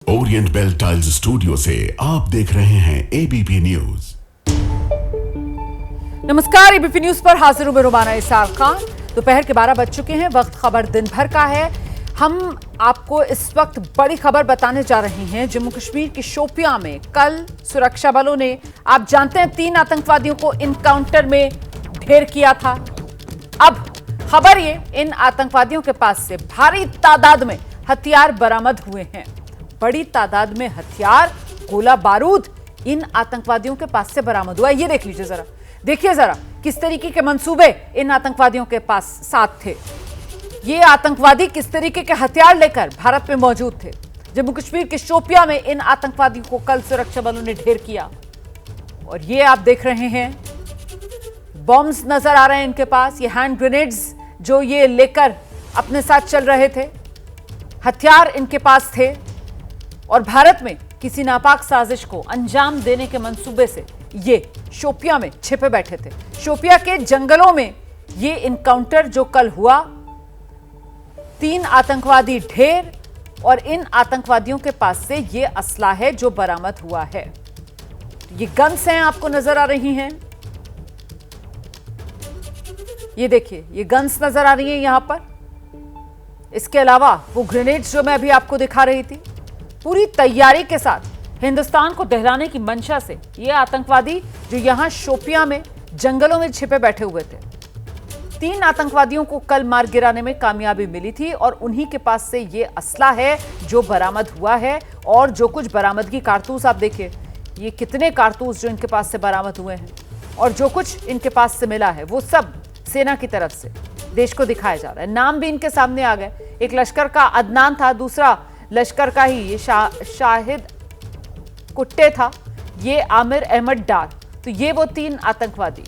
Orient bell tiles studio से आप देख रहे हैं एबीपी न्यूज। नमस्कार, एबीपी न्यूज पर हाजिर हूं मैं रुमाना इसार खान। दोपहर के 12 बज चुके हैं। वक्त खबर दिन भर का है। हम आपको इस वक्त बड़ी खबर बताने जा रहे हैं। जम्मू कश्मीर के शोपियां में कल सुरक्षा बलों ने, आप जानते हैं, 3 आतंकवादियों को इनकाउंटर में ढेर किया था। अब खबर ये, इन आतंकवादियों के पास से भारी तादाद में हथियार बरामद हुए हैं। बड़ी तादाद में हथियार, गोला बारूद इन आतंकवादियों के पास से बरामद हुआ। ये देख लीजिए जरा, देखिए जरा किस तरीके के मंसूबे इन आतंकवादियों के पास साथ थे। ये आतंकवादी किस तरीके के हथियार लेकर भारत में मौजूद थे। जम्मू कश्मीर के शोपियां में इन आतंकवादियों को कल सुरक्षा बलों ने ढेर किया। और ये आप देख रहे हैं, बॉम्ब्स नजर आ रहे हैं इनके पास, ये हैंड ग्रेनेड्स जो ये लेकर अपने साथ चल रहे थे। हथियार इनके पास थे और भारत में किसी नापाक साजिश को अंजाम देने के मंसूबे से ये शोपियां में छिपे बैठे थे। शोपियां के जंगलों में ये इनकाउंटर जो कल हुआ, 3 आतंकवादी ढेर और इन आतंकवादियों के पास से ये असला है जो बरामद हुआ है। ये गन्स हैं, आपको नजर आ रही हैं। ये देखिए, ये गन्स नजर आ रही हैं यहां पर। इसके अलावा वो ग्रेनेड्स जो मैं अभी आपको दिखा रही थी, पूरी तैयारी के साथ हिंदुस्तान को दहलाने की मंशा से ये आतंकवादी जो यहां शोपियां में जंगलों में छिपे बैठे हुए थे, 3 आतंकवादियों को कल मार गिराने में कामयाबी मिली थी और उन्हीं के पास से ये असला है जो बरामद हुआ है। और जो कुछ बरामदगी कारतूस आप देखिए, ये कितने कारतूस जो इनके पास से बरामद हुए हैं और जो कुछ इनके पास से मिला है वो सब सेना की तरफ से देश को दिखाया जा रहा है। नाम भी इनके सामने आ गए। एक लश्कर का अदनान था, दूसरा लश्कर का ही ये शाहिद कुट्टे था, ये आमिर अहमद डार। तो ये वो 3 आतंकवादी,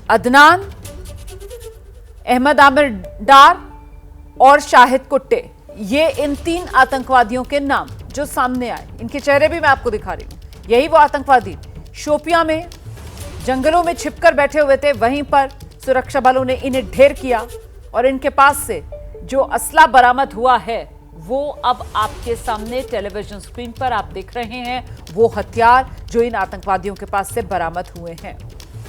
अदनान, अहमद आमिर डार और शाहिद कुट्टे, ये इन 3 आतंकवादियों के नाम जो सामने आए। इनके चेहरे भी मैं आपको दिखा रही हूं। यही वो आतंकवादी शोपियां में जंगलों में छिपकर बैठे हुए थे। वहीं पर सुरक्षा बलों ने इन्हें ढेर किया और इनके पास से जो असला बरामद हुआ है वो अब आपके सामने टेलीविजन स्क्रीन पर आप देख रहे हैं। वो हथियार जो इन आतंकवादियों के पास से बरामद हुए हैं।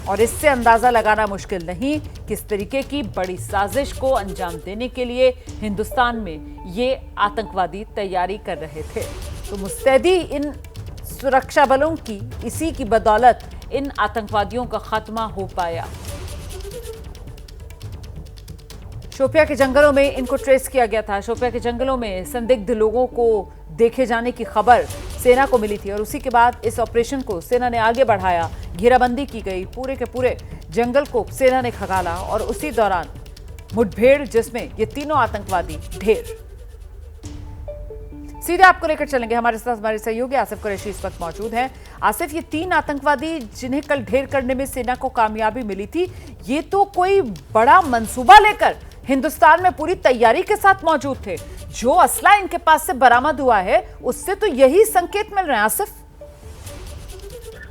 और इससे अंदाजा लगाना मुश्किल नहीं किस तरीके की बड़ी साजिश को अंजाम देने के लिए हिंदुस्तान में ये आतंकवादी तैयारी कर रहे थे। तो मुस्तैदी इन सुरक्षा बलों की, इसी की बदौलत इन आतंकवादियों का खात्मा हो पाया। शोपिया के जंगलों में इनको ट्रेस किया गया था। शोपिया के जंगलों में संदिग्ध लोगों को देखे जाने की खबर सेना को मिली थी और उसी के बाद इस ऑपरेशन को सेना ने आगे बढ़ाया। घेराबंदी की गई, पूरे के पूरे जंगल को सेना ने खंगाला और उसी दौरान मुठभेड़ जिसमें ये तीनों आतंकवादी ढेर। सीधे आपको लेकर चलेंगे, हमारे साथ हमारे सहयोगी आसिफ कुरैशी इस वक्त मौजूद हैं। आसिफ, ये 3 आतंकवादी जिन्हें कल ढेर करने में सेना को कामयाबी मिली थी, ये तो कोई बड़ा मंसूबा लेकर हिंदुस्तान में पूरी तैयारी के साथ मौजूद थे। जो असला इनके पास से बरामद हुआ है उससे तो यही संकेत मिल रहे हैं। आसिफ,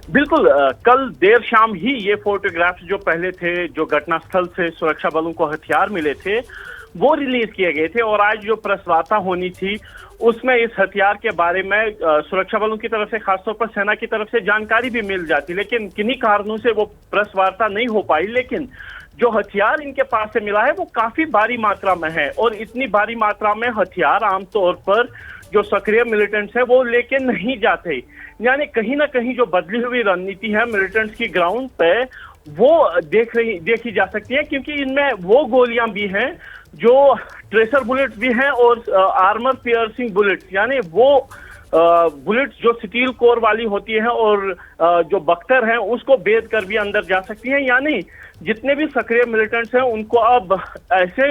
बिल्कुल, कल देर शाम ही ये फोटोग्राफ्स जो पहले थे, जो घटनास्थल से सुरक्षा बलों को हथियार मिले थे, वो रिलीज किए गए थे। और आज जो प्रेस वार्ता होनी थी उसमें इस हथियार के बारे में सुरक्षा बलों की तरफ से, खासतौर पर सेना की तरफ से जानकारी भी मिल जाती, लेकिन किन्हीं कारणों से वो प्रेस वार्ता नहीं हो पाई। लेकिन जो हथियार इनके पास से मिला है वो काफी भारी मात्रा में है और इतनी भारी मात्रा में हथियार आमतौर पर जो सक्रिय मिलिटेंट्स है वो लेके नहीं जाते। यानी कहीं ना कहीं जो बदली हुई रणनीति है मिलिटेंट्स की ग्राउंड पे, वो देखी जा सकती है, क्योंकि इनमें वो गोलियां भी हैं जो ट्रेसर बुलेट्स भी हैं और आर्मर पियर्सिंग बुलेट्स, यानी वो बुलेट्स जो स्टील कोर वाली होती हैं और जो बख्तर हैं उसको भेद कर भी अंदर जा सकती हैं। यानी जितने भी सक्रिय मिलिटेंट्स हैं उनको अब ऐसे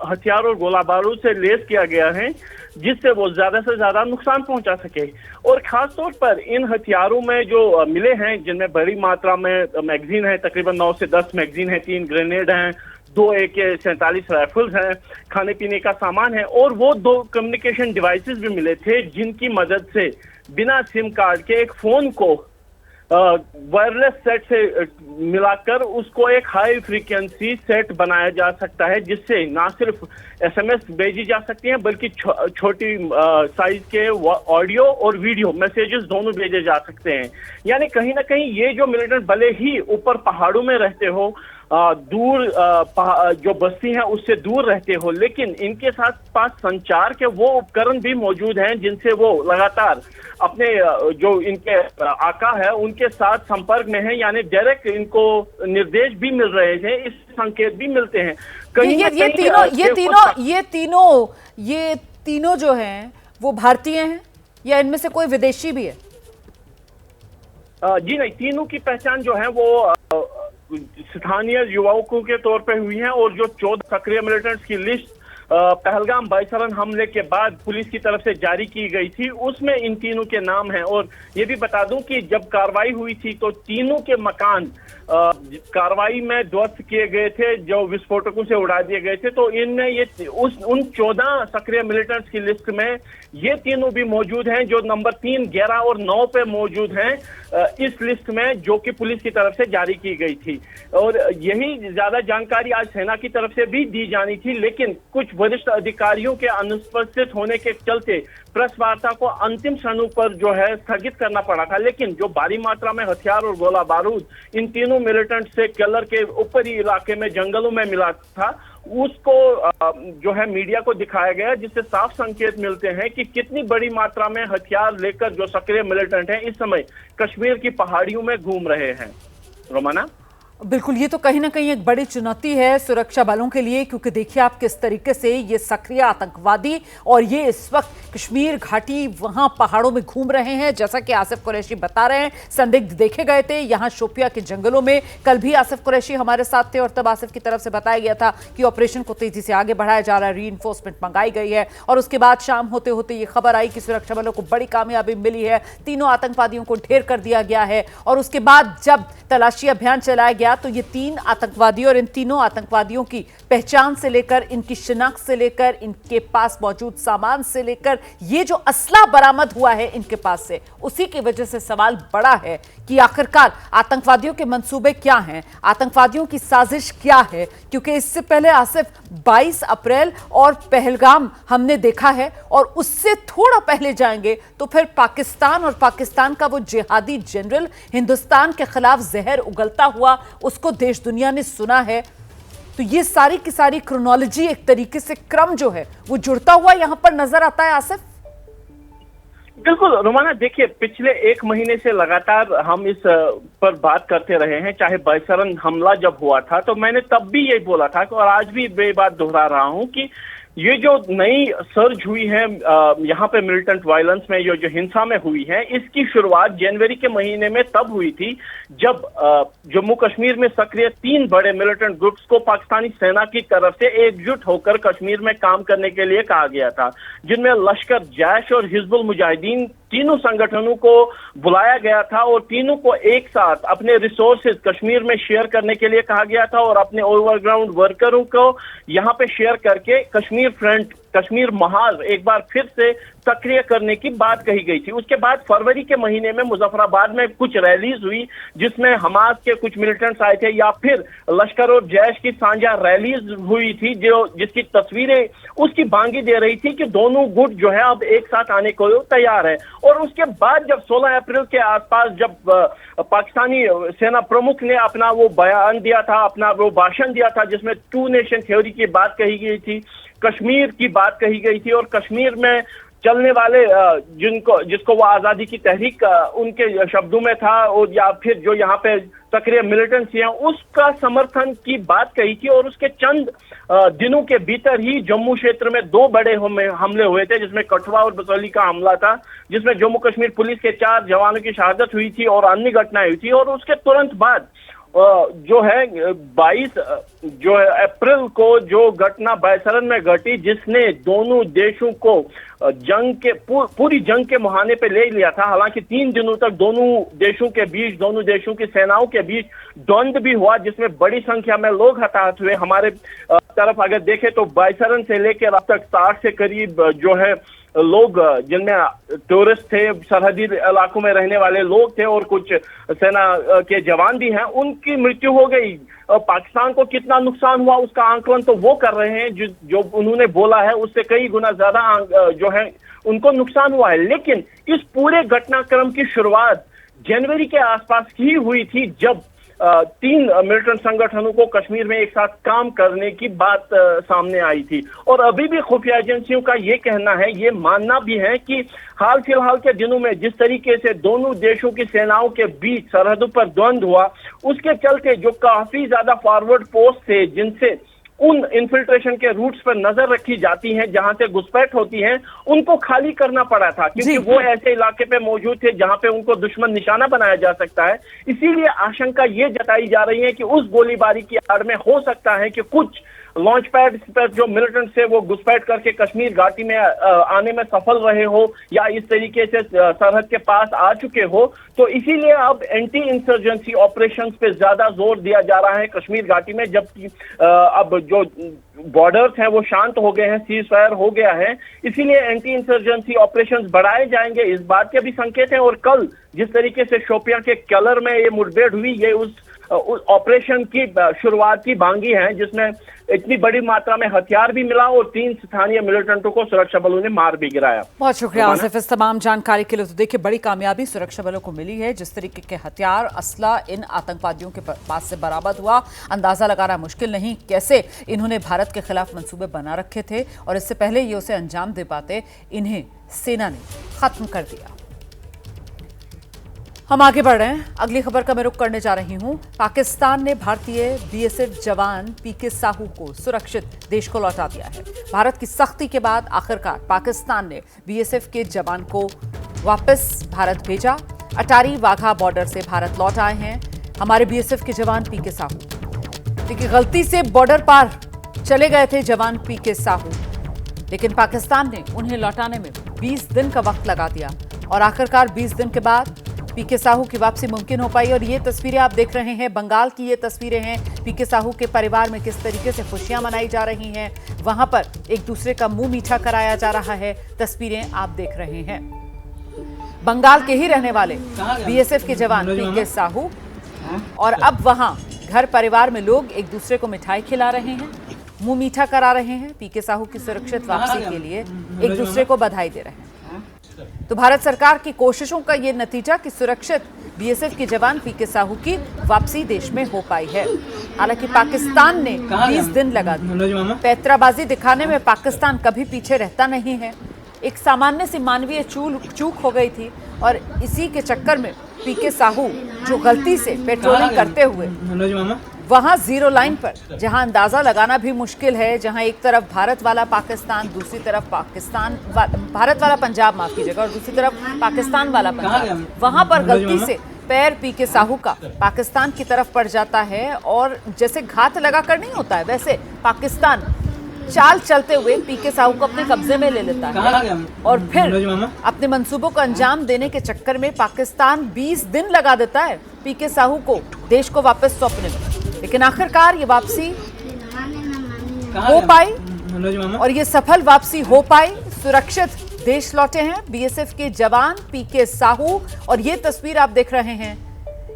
हथियार और गोला बारूद से लैस किया गया है जिससे वो ज्यादा से ज्यादा नुकसान पहुंचा सके। और खास तौर पर इन हथियारों में जो मिले हैं, जिनमें बड़ी मात्रा में मैगजीन है, तकरीबन 9 से 10 मैगजीन है, 3 ग्रेनेड हैं, 2 AK-47 राइफल्स हैं, खाने पीने का सामान है और वो 2 कम्युनिकेशन डिवाइसेस भी मिले थे जिनकी मदद से बिना सिम कार्ड के एक फोन को वायरलेस सेट से मिलाकर उसको एक हाई फ्रीक्वेंसी सेट बनाया जा सकता है, जिससे ना सिर्फ एसएमएस भेजी जा सकती हैं बल्कि छोटी साइज के ऑडियो और वीडियो मैसेजेस दोनों भेजे जा सकते हैं। यानी कहीं ना कहीं ये जो मिलिटेंट भले ही ऊपर पहाड़ों में रहते हो, दूर जो बस्ती है उससे दूर रहते हो, लेकिन इनके साथ पास संचार के वो उपकरण भी मौजूद हैं जिनसे वो लगातार अपने जो इनके आका है उनके साथ संपर्क में है। यानी डायरेक्ट इनको निर्देश भी मिल रहे थे, इस संकेत भी मिलते हैं। कहीं ये तीनों जो हैं वो भारतीय हैं या इनमें से कोई विदेशी भी है? जी नहीं, तीनों की पहचान जो है वो स्थानीय युवकों के तौर पे हुई है, और जो 14 सक्रिय मिलिटेंट्स की लिस्ट पहलगाम बाईसरन हमले के बाद पुलिस की तरफ से जारी की गई थी, उसमें इन तीनों के नाम हैं। और ये भी बता दूं कि जब कार्रवाई हुई थी तो तीनों के मकान कार्रवाई में ध्वस्त किए गए थे, जो विस्फोटकों से उड़ा दिए गए थे। तो इनमें ये उन 14 सक्रिय मिलिटेंट्स की लिस्ट में ये तीनों भी मौजूद हैं, जो नंबर 3, 11 और 9 पे मौजूद हैं इस लिस्ट में, जो कि पुलिस की तरफ से जारी की गई थी। और यही ज्यादा जानकारी आज सेना की तरफ से भी दी जानी थी, लेकिन कुछ वरिष्ठ अधिकारियों के अनुपस्थित होने के चलते प्रेस वार्ता को अंतिम क्षणों पर जो है स्थगित करना पड़ा था। लेकिन जो भारी मात्रा में हथियार और गोला बारूद इन तीनों मिलिटेंट से केलर के ऊपरी इलाके में जंगलों में मिला था, उसको जो है मीडिया को दिखाया गया, जिससे साफ संकेत मिलते हैं कि कितनी बड़ी मात्रा में हथियार लेकर जो सक्रिय मिलिटेंट हैं इस समय कश्मीर की पहाड़ियों में घूम रहे हैं। रोमाना, बिल्कुल, ये तो कहीं ना कहीं एक बड़ी चुनौती है सुरक्षा बलों के लिए, क्योंकि देखिए आप किस तरीके से ये सक्रिय आतंकवादी और ये इस वक्त कश्मीर घाटी वहां पहाड़ों में घूम रहे हैं। जैसा कि आसिफ कुरैशी बता रहे हैं, संदिग्ध देखे गए थे यहां शोपिया के जंगलों में। कल भी आसिफ कुरैशी हमारे साथ थे और तब आसिफ की तरफ से बताया गया था कि ऑपरेशन को तेजी से आगे बढ़ाया जा रहा है, रीइंफोर्समेंट मंगाई गई है। और उसके बाद शाम होते होते ये खबर आई कि सुरक्षा बलों को बड़ी कामयाबी मिली है, तीनों आतंकवादियों को ढेर कर दिया गया है। और उसके बाद जब तलाशी अभियान चलाया गया तो ये 3 आतंकवादी और इन तीनों आतंकवादियों की पहचान से लेकर, इनकी शिनाख्त से लेकर, इनके पास मौजूद सामान से लेकर, ये जो असला बरामद हुआ है इनके पास से, उसी की वजह से सवाल बड़ा है कि आखिरकार आतंकवादियों के मंसूबे क्या हैं, आतंकवादियों की साजिश क्या है। क्योंकि इससे पहले आसिफ 22 अप्रैल और पहलगाम हमने देखा है, और उससे थोड़ा पहले जाएंगे तो फिर पाकिस्तान और पाकिस्तान का वो जिहादी जनरल हिंदुस्तान के खिलाफ जहर उगलता हुआ, उसको देश दुनिया ने सुना है। तो ये सारी की सारी क्रोनोलॉजी, एक तरीके से क्रम जो है वो जुड़ता हुआ यहां पर नजर आता है आसिफ। बिल्कुल रोमाना, देखिए पिछले 1 महीने से लगातार हम इस पर बात करते रहे हैं। चाहे बाईसरन हमला जब हुआ था तो मैंने तब भी यही बोला था, और आज भी ये बात दोहरा रहा हूं कि ये जो नई सर्ज हुई है यहाँ पे मिलिटेंट वायलेंस में, जो हिंसा में हुई है, इसकी शुरुआत जनवरी के महीने में तब हुई थी जब जम्मू कश्मीर में सक्रिय 3 बड़े मिलिटेंट ग्रुप्स को पाकिस्तानी सेना की तरफ से एकजुट होकर कश्मीर में काम करने के लिए कहा गया था, जिनमें लश्कर, जैश और हिजबुल मुजाहिदीन तीनों संगठनों को बुलाया गया था और तीनों को एक साथ अपने रिसोर्सेज कश्मीर में शेयर करने के लिए कहा गया था, और अपने ओवरग्राउंड वर्करों को यहाँ पे शेयर करके कश्मीर फ्रंट, कश्मीर महाल एक बार फिर से सक्रिय करने की बात कही गई थी। उसके बाद फरवरी के महीने में मुजफ्फराबाद में कुछ रैलीज हुई, जिसमें हमास के कुछ मिलिटेंट्स आए थे, या फिर लश्कर और जैश की साझा रैलीज हुई थी, जिसकी तस्वीरें उसकी बांगी दे रही थी कि दोनों गुट जो है अब एक साथ आने को तैयार है। और उसके बाद जब 16 अप्रैल के आसपास जब पाकिस्तानी सेना प्रमुख ने अपना वो बयान दिया था, अपना वो भाषण दिया था, जिसमें 2 नेशन थ्योरी की बात कही गई थी, कश्मीर की बात कही गई थी, और कश्मीर में चलने वाले जिसको वो आजादी की तहरीक उनके शब्दों में था, और या फिर जो यहाँ पे सक्रिय मिलिटेंट्स हैं उसका समर्थन की बात कही थी। और उसके चंद दिनों के भीतर ही जम्मू क्षेत्र में 2 बड़े हमले हुए थे, जिसमें कठुआ और बसौली का हमला था, जिसमें जम्मू कश्मीर पुलिस के 4 जवानों की शहादत हुई थी और अन्य घटनाएं हुई थी। और उसके तुरंत बाद जो है 22 जो है अप्रैल को जो घटना बाईसरन में घटी, जिसने दोनों देशों को जंग के पूरी जंग के मुहाने पे ले लिया था। हालांकि 3 दिनों तक दोनों देशों के बीच, दोनों देशों की सेनाओं के बीच द्वंद्व भी हुआ, जिसमें बड़ी संख्या में लोग हताहत हुए। हमारे तरफ अगर देखें तो बाईसरन से लेकर अब तक 60 से करीब जो है लोग जिनमें टूरिस्ट थे, सरहदी इलाकों में रहने वाले लोग थे और कुछ सेना के जवान भी हैं, उनकी मृत्यु हो गई। पाकिस्तान को कितना नुकसान हुआ उसका आंकलन तो वो कर रहे हैं, जो उन्होंने बोला है उससे कई गुना ज्यादा जो है उनको नुकसान हुआ है। लेकिन इस पूरे घटनाक्रम की शुरुआत जनवरी के आसपास ही हुई थी, जब 3 मिलिटेंट संगठनों को कश्मीर में एक साथ काम करने की बात सामने आई थी। और अभी भी खुफिया एजेंसियों का ये कहना है, ये मानना भी है कि हाल फिलहाल के दिनों में जिस तरीके से दोनों देशों की सेनाओं के बीच सरहदों पर द्वंद्व हुआ, उसके चलते जो काफी ज्यादा फॉरवर्ड पोस्ट थे, जिनसे उन इन्फिल्ट्रेशन के रूट्स पर नजर रखी जाती है, जहां से घुसपैठ होती है, उनको खाली करना पड़ा था, क्योंकि वो ऐसे इलाके पे मौजूद थे जहां पे उनको दुश्मन निशाना बनाया जा सकता है। इसीलिए आशंका ये जताई जा रही है कि उस गोलीबारी की आड़ में हो सकता है कि कुछ लॉन्च पैड पर जो मिलिटेंट से वो घुसपैठ करके कश्मीर घाटी में आने में सफल रहे हो, या इस तरीके से सरहद के पास आ चुके हो। तो इसीलिए अब एंटी इंसर्जेंसी ऑपरेशंस पे ज्यादा जोर दिया जा रहा है कश्मीर घाटी में, जबकि अब जो बॉर्डर्स हैं वो शांत हो गए हैं, सीज फायर हो गया है। इसीलिए एंटी इंसर्जेंसी ऑपरेशंस बढ़ाए जाएंगे, इस बात के भी संकेत हैं। और कल जिस तरीके से शोपियां के कलर में ये मुठभेड़ हुई, ये उस ऑपरेशन की शुरुआत की बांगी है, जिसमें इतनी बड़ी मात्रा में हथियार भी मिला और 3 स्थानीय मिलिटेंटों को सुरक्षा बलों ने मार भी गिराया। बहुत शुक्रिया आसिफ इस तमाम जानकारी के लिए। तो देखिए, बड़ी कामयाबी सुरक्षा बलों को मिली है। जिस तरीके के हथियार, असला इन आतंकवादियों के पास से बरामद हुआ, अंदाजा लगाना मुश्किल नहीं कैसे इन्होंने भारत के खिलाफ मंसूबे बना रखे थे, और इससे पहले ये उसे अंजाम दे पाते, इन्हें सेना ने खत्म कर दिया। हम आगे बढ़ रहे हैं, अगली खबर का मैं रुख करने जा रही हूं। पाकिस्तान ने भारतीय बीएसएफ जवान पीके साहू को सुरक्षित देश को लौटा दिया है। भारत की सख्ती के बाद आखिरकार पाकिस्तान ने बीएसएफ के जवान को वापस भारत भेजा। अटारी वाघा बॉर्डर से भारत लौट आए हैं हमारे बीएसएफ के जवान पीके साहू। देखिए, गलती से बॉर्डर पार चले गए थे जवान पीके साहू, लेकिन पाकिस्तान ने उन्हें लौटाने में 20 दिन का वक्त लगा दिया, और आखिरकार 20 दिन के बाद पीके साहू की वापसी मुमकिन हो पाई। और ये तस्वीरें आप देख रहे हैं, बंगाल की ये तस्वीरें हैं। पीके साहू के परिवार में किस तरीके से खुशियां मनाई जा रही हैं, वहां पर एक दूसरे का मुंह मीठा कराया जा रहा है। तस्वीरें आप देख रहे हैं। बंगाल के ही रहने वाले बीएसएफ के जवान पीके साहू, और अब वहां घर परिवार में लोग एक दूसरे को मिठाई खिला रहे हैं, मुंह मीठा करा रहे हैं। पीके साहू की सुरक्षित वापसी के लिए एक दूसरे को बधाई दे रहे हैं। तो भारत सरकार की कोशिशों का ये नतीजा कि सुरक्षित बीएसएफ के जवान पीके साहू की वापसी देश में हो पाई है। हालांकि पाकिस्तान ने 20 दिन लगा दिए। पैतराबाजी दिखाने में पाकिस्तान कभी पीछे रहता नहीं है। एक सामान्य सी मानवीय चूक हो गई थी, और इसी के चक्कर में पीके साहू जो गलती से पेट्रोलिंग करते हुए वहां जीरो लाइन पर, जहां अंदाजा लगाना भी मुश्किल है, जहां एक तरफ भारत वाला पाकिस्तान, दूसरी तरफ भारत वाला पंजाब, माफ कीजिएगा, और दूसरी तरफ पाकिस्तान वाला पंजाब, वहां पर गलती से पैर पीके साहू का पाकिस्तान की तरफ पड़ जाता है, और जैसे घात लगा कर नहीं होता है, वैसे पाकिस्तान चाल चलते हुए पीके साहू को अपने कब्जे में ले लेता है, और फिर अपने मंसूबों को अंजाम देने के चक्कर में पाकिस्तान 20 दिन लगा देता है पीके साहू को देश को वापस सौंपने में। लेकिन आखिरकार ये वापसी हो पाई, और ये सफल वापसी हो पाई। सुरक्षित देश लौटे हैं बीएसएफ के जवान पीके साहू, और ये तस्वीर आप देख रहे हैं,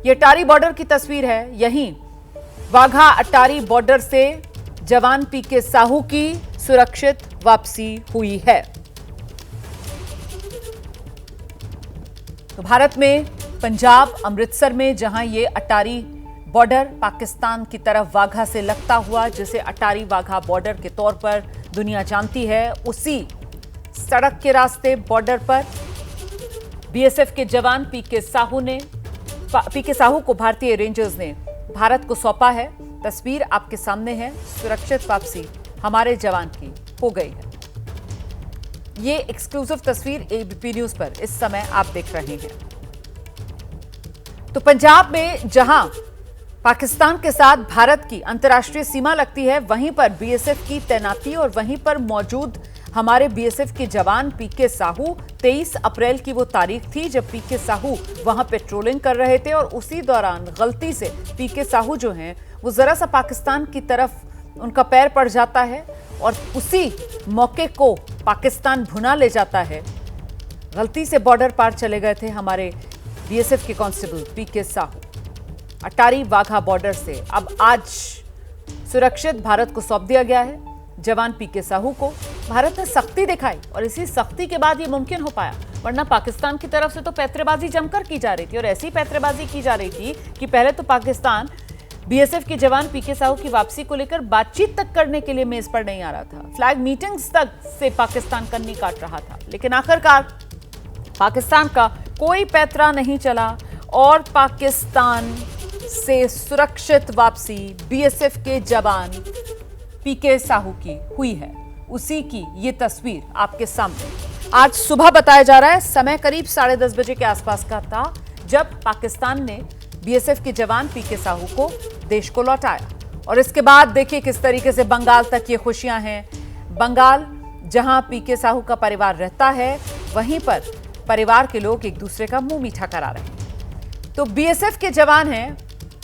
ये अटारी बॉर्डर की तस्वीर है। यहीं वाघा अटारी बॉर्डर से जवान पीके साहू की सुरक्षित वापसी हुई है। तो भारत में पंजाब अमृतसर में, जहां ये अटारी बॉर्डर पाकिस्तान की तरफ वाघा से लगता हुआ, जिसे अटारी वाघा बॉर्डर के तौर पर दुनिया जानती है, उसी सड़क के रास्ते बॉर्डर पर बीएसएफ के जवान पीके साहू को भारतीय रेंजर्स ने भारत को सौंपा है। तस्वीर आपके सामने है, सुरक्षित वापसी हमारे जवान की हो गई है। ये एक्सक्लूसिव तस्वीर एबीपी न्यूज पर इस समय आप देख रहे हैं। तो पंजाब में जहां पाकिस्तान के साथ भारत की अंतर्राष्ट्रीय सीमा लगती है, वहीं पर बीएसएफ की तैनाती, और वहीं पर मौजूद हमारे बीएसएफ के जवान पीके साहू। 23 अप्रैल की वो तारीख थी जब पीके साहू वहां पेट्रोलिंग कर रहे थे, और उसी दौरान गलती से पीके साहू जो हैं वो जरा सा पाकिस्तान की तरफ उनका पैर पड़ जाता है, और उसी मौके को पाकिस्तान भुना ले जाता है। गलती से बॉर्डर पार चले गए थे हमारे बीएसएफ के कांस्टेबल पीके साहू, अटारी वाघा बॉर्डर से अब आज सुरक्षित भारत को सौंप दिया गया है। जवान पीके साहू को भारत ने सख्ती दिखाई और इसी सख्ती के बाद ये मुमकिन हो पाया, वरना पाकिस्तान की तरफ से तो पैंतरेबाजी जमकर की जा रही थी और ऐसी पैंतरेबाजी की जा रही थी कि पहले तो पाकिस्तान बीएसएफ के जवान पीके साहू की वापसी को लेकर बातचीत तक करने के लिए मेज पर नहीं आ रहा था। फ्लैग मीटिंग्स तक से पाकिस्तान कन्नी काट रहा था, लेकिन आखिरकार पाकिस्तान का कोई पैंतरा नहीं चला और पाकिस्तान से सुरक्षित वापसी बीएसएफ के जवान पीके साहू की हुई है। उसी की ये तस्वीर आपके सामने आज सुबह बताया जा रहा है। समय करीब 10:30 बजे के आसपास का था जब पाकिस्तान ने बीएसएफ के जवान पीके साहू को देश को लौटाया और इसके बाद देखिए किस तरीके से बंगाल तक ये खुशियां हैं। बंगाल जहां पीके साहू का परिवार रहता है, वहीं पर परिवार के लोग एक दूसरे का मुंह मीठा करा रहे हैं। तो बीएसएफ के जवान हैं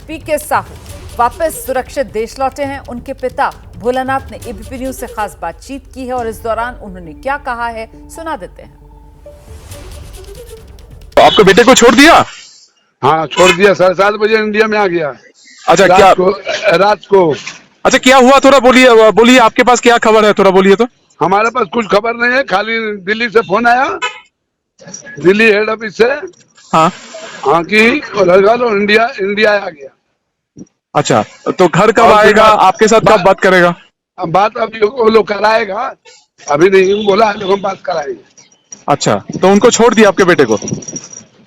पीके साहू, वापस सुरक्षित देश लौटे हैं। उनके पिता भोलानाथ ने एबीपी न्यूज से खास बातचीत की है और इस दौरान उन्होंने क्या कहा है सुना देते हैं। तो आपके बेटे को छोड़ दिया? हाँ, छोड़ दिया। 7:30 बजे इंडिया में आ गया। अच्छा, क्या रात को। अच्छा, क्या हुआ थोड़ा बोलिए आपके पास क्या खबर है, थोड़ा बोलिए तो। हमारे पास कुछ खबर नहीं है, खाली दिल्ली से फोन आया, दिल्ली हेड ऑफिस से। हाँ कि लड़का लो इंडिया आ गया। अच्छा, तो घर कब आएगा, आपके साथ कब बात करेगा? अब बात अभी वो लोग कराएगा, अभी नहीं बोला है, लोग हम बात कराएंगे। अच्छा, तो उनको छोड़ दिया आपके बेटे को?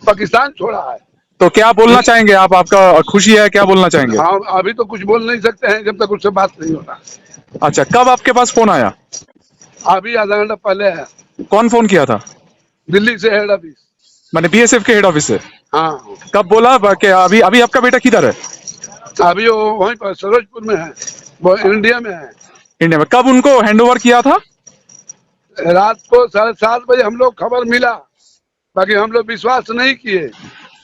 पाकिस्तान छोड़ा है। तो क्या बोलना चाहेंगे आप, आपका खुशी है, क्या बोलना चाहेंगे? हाँ, अभी तो कुछ बोल नहीं सकते हैं जब तक उससे बात नहीं होता। अच्छा, कब आपके पास फोन आया? अभी आधा घंटा पहले है। कौन फोन किया था? दिल्ली से हेड ऑफिस, मैंने बीएसएफ के हेड ऑफिस से। हाँ। कब बोला कि अभी आपका बेटा किधर है? अभी वो वहीं पर सरोजपुर में है, वो इंडिया में है। इंडिया में कब उनको हैंडओवर किया था? रात को 7:30 बजे हम लोग खबर मिला, बाकी हम लोग विश्वास नहीं किए।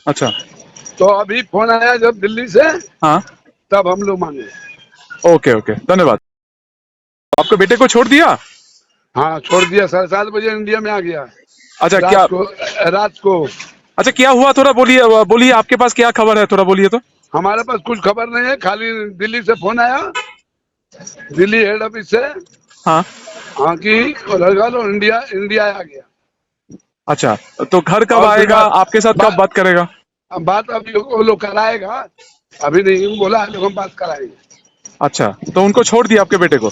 अच्छा, तो अभी फोन आया जब दिल्ली से, हाँ, तब हम लोग माने। ओके, धन्यवाद। आपके बेटे को छोड़ दिया? हाँ, छोड़ दिया। 7:30 बजे इंडिया में आ गया। अच्छा, रात को। अच्छा, क्या हुआ थोड़ा बोलिए आपके पास क्या खबर है, थोड़ा बोलिए तो। हमारे पास कुछ खबर नहीं है, खाली दिल्ली से फोन आया, दिल्ली हेड ऑफिस से। हाँ कि लड़का लो इंडिया आ गया। अच्छा, तो घर कब आएगा, आपके साथ कब बात करेगा? अब बात अभी वो लोग कराएगा, अभी नहीं बोला है, लोग हम बात कराएंगे। अच्छा, तो उनको छोड़ दिया आपके बेटे को?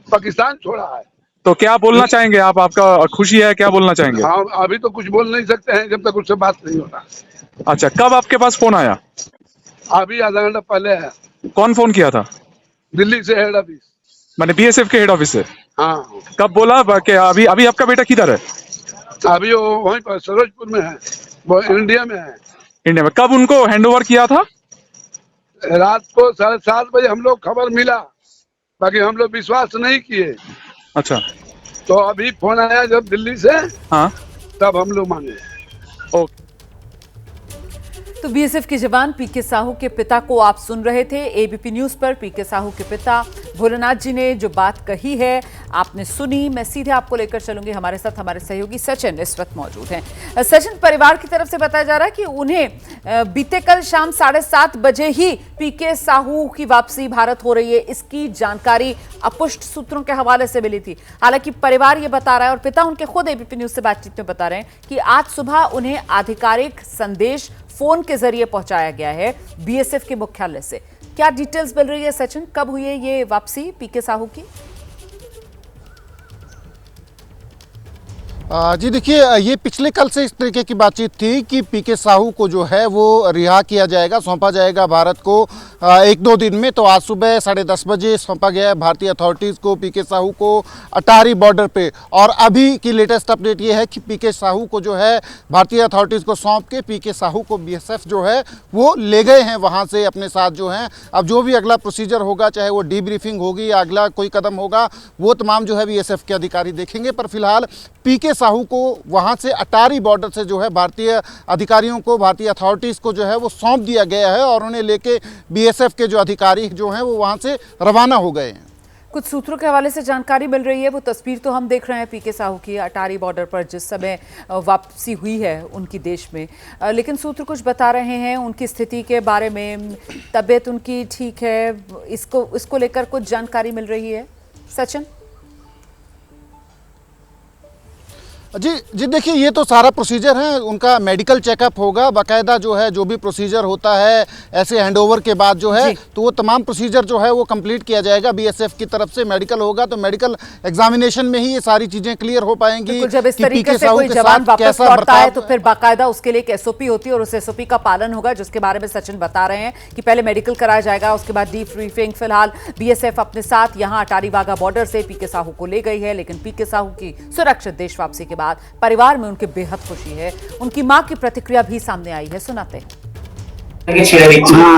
पाकिस्तान छोड़ा है। तो क्या बोलना चाहेंगे आप, आपका खुशी है, क्या बोलना चाहेंगे? हाँ, अभी तो कुछ बोल नहीं सकते हैं जब तक उससे बात नहीं होता। अच्छा, कब आपके पास फोन आया? अभी आधा घंटा पहले है। कौन फोन किया था? दिल्ली से हेड ऑफिस, मैंने बीएसएफ के हेड ऑफिस से। हाँ। कब बोला कि अभी आपका बेटा किधर है? अभी वो वहीं पर सरोजपुर में है, वो इंडिया में है। इंडिया में कब उनको हैंडओवर किया था? रात को 7:30 बजे हम लोग खबर मिला, बाकी हम लोग विश्वास नहीं किए। अच्छा, तो अभी फोन आया जब दिल्ली से, हाँ, तब हम लोग माने। ओके। तो बीएसएफ के जवान पीके साहू के पिता को आप सुन रहे थे एबीपी न्यूज पर। पीके साहू के पिता भोलानाथ जी ने जो बात कही है आपने सुनी। मैं सीधे आपको लेकर चलूंगी, हमारे साथ हमारे सहयोगी सचिन इस वक्त मौजूद हैं। सचिन, परिवार की तरफ से बताया जा रहा है कि उन्हें बीते कल शाम 7:30 बजे ही पीके साहू की वापसी भारत हो रही है, इसकी जानकारी अपुष्ट सूत्रों के हवाले से मिली थी। हालांकि परिवार ये बता रहा है और पिता उनके खुद एबीपी न्यूज से बातचीत में बता रहे हैं कि आज सुबह उन्हें आधिकारिक संदेश फोन के जरिए पहुंचाया गया है बीएसएफ के मुख्यालय से। क्या डिटेल्स मिल रही है सचिन, कब हुई है ये वापसी पीके साहू की? जी देखिए, ये पिछले कल से इस तरीके की बातचीत थी कि पीके साहू को जो है वो रिहा किया जाएगा, सौंपा जाएगा भारत को 1-2 दिन में। तो आज सुबह 10:30 बजे सौंपा गया है भारतीय अथॉरिटीज़ को पीके साहू को अटारी बॉर्डर पे। और अभी की लेटेस्ट अपडेट ये है कि पीके साहू को जो है भारतीय अथॉरिटीज़ को सौंप के पीके साहू को बीएसएफ जो है वो ले गए हैं वहाँ से अपने साथ जो हैं। अब जो भी अगला प्रोसीजर होगा, चाहे वो डीब्रीफिंग होगी या अगला कोई कदम होगा, वो तमाम जो है बीएसएफ के अधिकारी देखेंगे। पर फिलहाल पीके साहू को वहां से अटारी बॉर्डर से जो है भारतीय अधिकारियों को, भारतीय अथॉरिटीज़ को जो है वो सौंप दिया गया है और उन्हें लेके बीएसएफ के जो अधिकारी जो हैं वो वहां से रवाना हो गए हैं। कुछ सूत्रों के हवाले से जानकारी मिल रही है, वो तस्वीर तो हम देख रहे हैं पीके साहू की अटारी बॉर्डर पर जिस समय वापसी हुई है उनकी देश में, लेकिन सूत्र कुछ बता रहे हैं उनकी स्थिति के बारे में, तबीयत उनकी ठीक है, इसको लेकर कुछ जानकारी मिल रही है। सचिन जी देखिए, ये तो सारा प्रोसीजर है, उनका मेडिकल चेकअप होगा बाकायदा, जो है जो भी प्रोसीजर होता है ऐसे हैंडओवर के बाद जो है, तो वो तमाम प्रोसीजर जो है वो कंप्लीट किया जाएगा बीएसएफ की तरफ से। मेडिकल होगा तो मेडिकल एग्जामिनेशन में ही ये सारी चीजें क्लियर हो पाएंगी। जब इस तरीके से कोई जवान वापस लौटता है तो फिर बाकायदा उसके लिए एक एसओपी होती है और उस एसओपी का पालन होगा, जिसके बारे में सचिन बता रहे हैं कि पहले मेडिकल कराया जाएगा, उसके बाद डीब्रीफिंग। फिलहाल बीएसएफ अपने साथ यहाँ अटारी वाघा बॉर्डर से पीके साहू को ले गई है, लेकिन पीके साहू की सुरक्षित देश वापसी के बाद परिवार में उनके बेहद खुशी है। उनकी मां की प्रतिक्रिया भी सामने आई है, सुनाते हैं। हाँ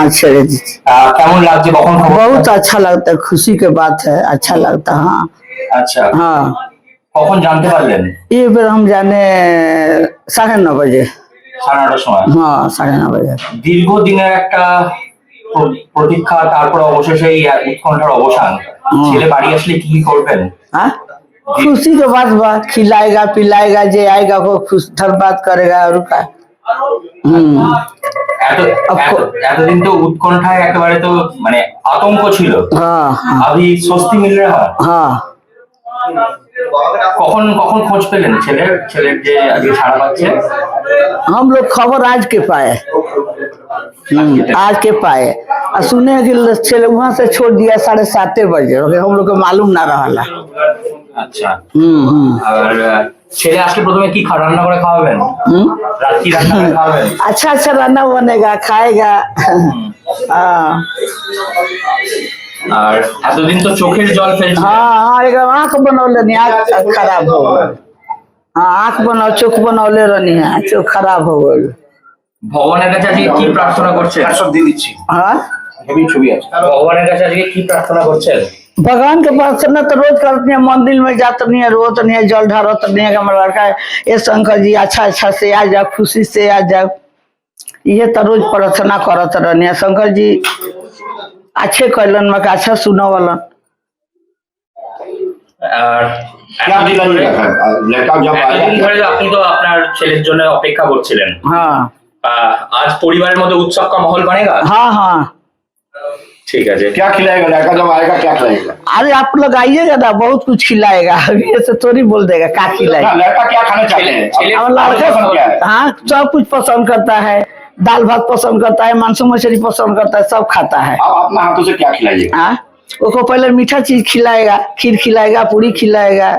ছেড়ে দিচ্ছি। কেমন লাগছে কখন খবর? बहुत अच्छा लगता है, खुशी के बात है, अच्छा लगता है। हाँ আচ্ছা, हाँ, কখন জানতে পারলেন? ये बार हम जाने 9:30 बजे। 9:30 সময়। हाँ 9:30 बजे। দীর্ঘদিনের একটা প্রতীক্ষা, তারপর অবশেষে এই উৎকণ্ঠার অবসান। ছেলে বাড়ি আসলে কি করবেন? हाँ, खुशी के बात बा, खिलाएगा पिलाएगा, जे आएगा वो खुश धन्यवाद करेगा और का। এতদিন তো উৎকণ্ঠায় একেবারে তো মানে আতঙ্ক ছিল। हाँ अभी স্বস্তি মিল रहा है। हाँ, কখন কখন খোঁজ পেলেন ছেলের যে আজকে সাড়া পাচ্ছে? हम लोग खबर आज के पाए, आज के पाए और सुने कि चले वहां से छोड़ दिया 7:30 बजे, हम लोग को मालूम ना रहा। আচ্ছা, আর ছেলে আসলে প্রথমে কি রান্না করে খাওয়াবেন? রাত কি রান্না করে খাওয়াবেন? अच्छा अच्छा खाना बनेगा, खाएगा। हाँ আর এতদিন তো চোখের জল ফেলছে। हाँ, एकदम आँख बनौले नहीं, आँख खराब हो गए। हाँ, आँख बनाओ, चोख बनौले रहनी है, चोख खराब हो गए। ভগবানের কাছে আজকে কি প্রার্থনা করছেন? সব দিয়ে দিচ্ছি। हाँ, হেভি ছবি আছে। ভগবানের কাছে আজকে কি প্রার্থনা করছেন? भगवान के प्रार्थना तो रोज करती है, मंदिर में जाते नहीं है, रोत नहीं है, जल ढारत नहीं है, हमारा लड़का ये शंकर जी अच्छा से आ जाओ, खुशी से आ जाओ, ये तो रोज प्रार्थना करत रहनी है। शंकर जी अच्छे कैलन में अच्छा सुनो वालन। আর এতদিন ধরে আপনি তো আপনার ছেলের জন্য অপেক্ষা করছিলেন। हाँ आज परिवार मध्य उत्सव का माहौल बनेगा? हाँ हाँ, ठीक है जी। क्या खिलाएगा लड़का जब आएगा, क्या खिलाएगा? अरे आप लोग आइएगा ना, बहुत कुछ खिलाएगा, अभी ऐसे थोड़ी बोल देगा क्या खिलाएगा। लड़का क्या खाना चाहते हैं? लड़का हाँ सब कुछ पसंद करता है, दाल भात पसंद करता है, मांस मछली पसंद करता है, सब खाता है। आप अपने हाथों से क्या खिलाइएगा? हाँ, उसको पहले मीठा चीज खिलाएगा, खीर खिलाएगा, पूरी खिलाएगा।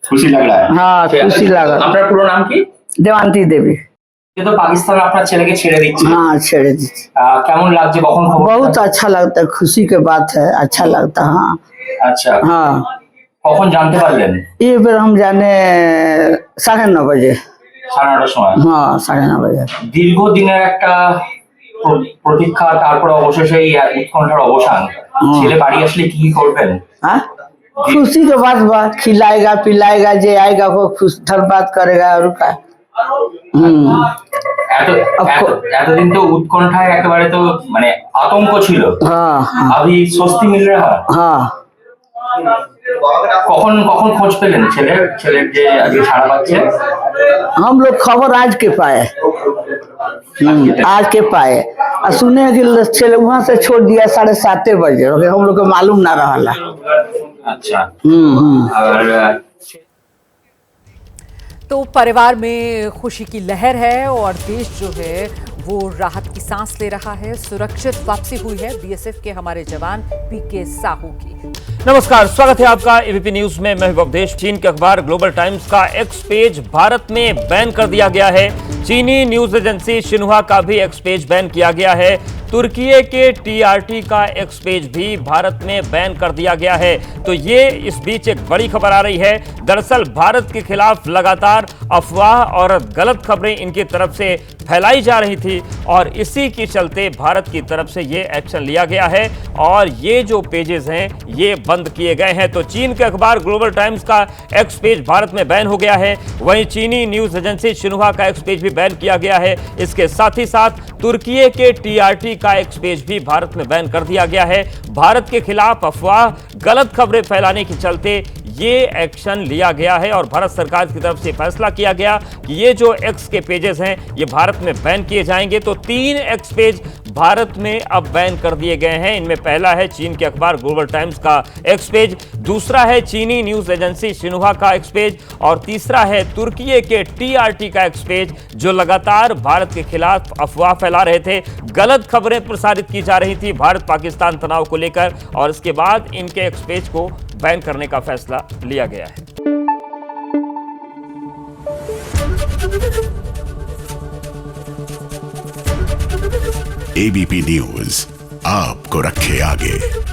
खुशी लग रहा है? हाँ खुशी लगा। আপনার পুরো নাম কি? देवांती देवी। ये तो पाकिस्तान আপনার ছেলেকে ছেড়ে দিচ্ছে। हाँ ছেড়ে দিচ্ছি। কেমন লাগছে কখন খবর? बहुत अच्छा लगता है, खुशी के बात है, अच्छा लगता है। हाँ আচ্ছা, हाँ, কখন জানতে পারলেন? ये बार हम जाने 9:30 बजे। 9:30 সময়। हाँ 9:30 बजे। দীর্ঘদিনের একটা প্রতীক্ষা, তারপর অবশেষে এই উৎকণ্ঠার অবসান। ছেলে বাড়ি আসলে কি করবেন? हाँ, खुशी के बात बा, खिलाएगा पिलाएगा, जे आएगा वो खुश धन्यवाद करेगा और का। এতদিন তো উৎকণ্ঠায় একেবারে তো মানে আতঙ্ক ছিল। हाँ अभी স্বস্তি মিল रहा है। हाँ, কখন কখন খোঁজ পেলেন ছেলের যে আজকে সাড়া পাচ্ছে? हम लोग खबर आज के पाए, आज के पाए और सुने कि चले वहां से छोड़ दिया 7:30 बजे, हम लोग को मालूम ना रहा। अच्छा, और तो परिवार में खुशी की लहर है और देश जो है वो राहत की सांस ले रहा है। सुरक्षित वापसी हुई है बीएसएफ के हमारे जवान पीके साहू की। नमस्कार, स्वागत है आपका एबीपी न्यूज में। मैं अवधेश। चीन के अखबार ग्लोबल टाइम्स का एक्स पेज भारत में बैन कर दिया गया है। चीनी न्यूज एजेंसी शिन्हुआ का भी एक्स पेज बैन किया गया है। तुर्की के टीआरटी का एक्स पेज भी भारत में बैन कर दिया गया है। तो ये इस बीच एक बड़ी खबर आ रही है। दरअसल भारत के खिलाफ लगातार अफवाह और गलत खबरें इनकी तरफ से फैलाई जा रही थी और इसी के चलते भारत की तरफ से ये एक्शन लिया गया है और ये जो पेजेस हैं ये बंद बंद किए गए हैं। तो चीन के अखबार ग्लोबल टाइम्स का एक्स पेज भारत में बैन हो गया है, वहीं चीनी न्यूज एजेंसी शिन्हुआ का एक्स पेज भी बैन किया गया है। इसके साथ ही साथ तुर्की के टीआरटी का एक्स पेज भी भारत में बैन कर दिया गया है। भारत के खिलाफ अफवाह, गलत खबरें फैलाने के चलते ये एक्शन लिया गया है और भारत सरकार की तरफ से फैसला किया गया कि ये जो एक्स के पेजेस हैं ये भारत में बैन किए जाएंगे। तो 3 एक्स पेज भारत में अब बैन कर दिए गए हैं। इनमें पहला है चीन के अखबार ग्लोबल टाइम्स का एक्स पेज, दूसरा है चीनी न्यूज एजेंसी शिन्हुआ का एक्स पेज और तीसरा है तुर्की के टीआरटी का एक्स पेज, जो लगातार भारत के खिलाफ अफवाह फैला रहे थे, गलत खबरें प्रसारित की जा रही थी भारत पाकिस्तान तनाव को लेकर, और इसके बाद इनके एक्स पेज को बैन करने का फैसला लिया गया है। एबीपी न्यूज आपको रखे आगे।